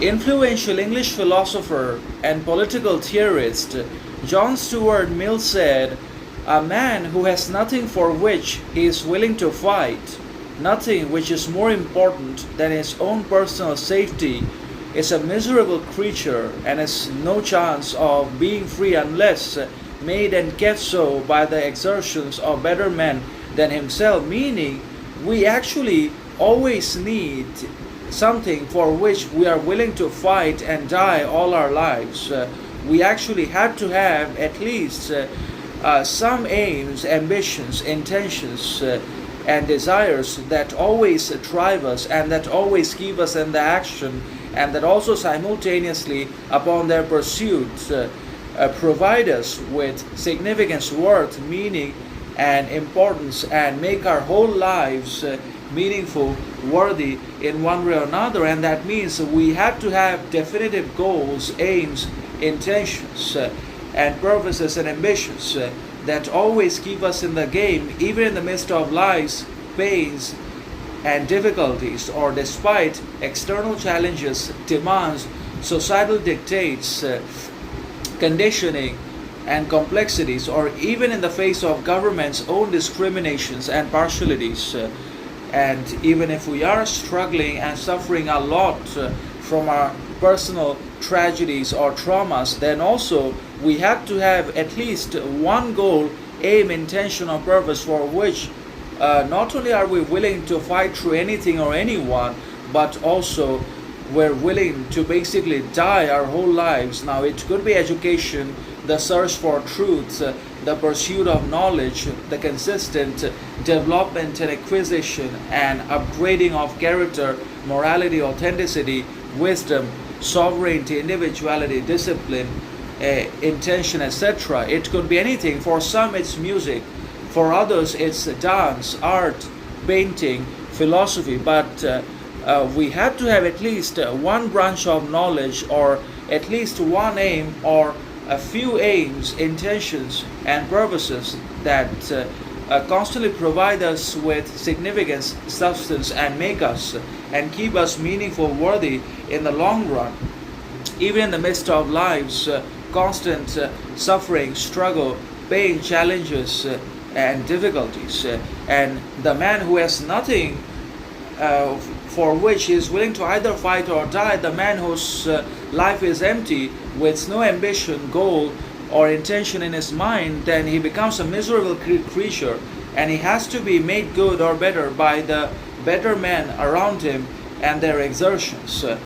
Influential English philosopher and political theorist John Stuart Mill said, "A man who has nothing for which he is willing to fight, nothing which is more important than his own personal safety, is a miserable creature and has no chance of being free unless made and kept so by the exertions of better men than himself." Meaning, we actually always need something for which we are willing to fight and die all our lives. We actually have to have at least some aims, ambitions, intentions, and desires that always drive us and that always keep us in the action, and that also simultaneously, upon their pursuit, provide us with significance, worth, meaning, and importance, and make our whole lives meaningful, worthy in one way or another. And that means we have to have definitive goals, aims, intentions, and purposes and ambitions that always keep us in the game, even in the midst of life's pains and difficulties, or despite external challenges, demands, societal dictates, conditioning, and complexities, or even in the face of government's own discriminations and partialities. And even if we are struggling and suffering a lot from our personal tragedies or traumas, then also we have to have at least one goal, aim, intention, or purpose for which not only are we willing to fight through anything or anyone, but also we're willing to basically die our whole lives. Now, it could be education, the search for truth, the pursuit of knowledge, the consistent development and acquisition and upgrading of character, morality, authenticity, wisdom, sovereignty, individuality, discipline, intention, etc. It could be anything. For some, it's music. For others, it's dance, art, painting, philosophy. But we have to have at least one branch of knowledge, or at least one aim, or a few aims, intentions, and purposes that constantly provide us with significance, substance, and make us and keep us meaningful, worthy in the long run, even in the midst of life's constant suffering, struggle, pain, challenges, and difficulties. And the man who has nothing for which he is willing to either fight or die, the man whose life is empty, with no ambition, goal, or intention in his mind, then he becomes a miserable creature, and he has to be made good or better by the better men around him and their exertions.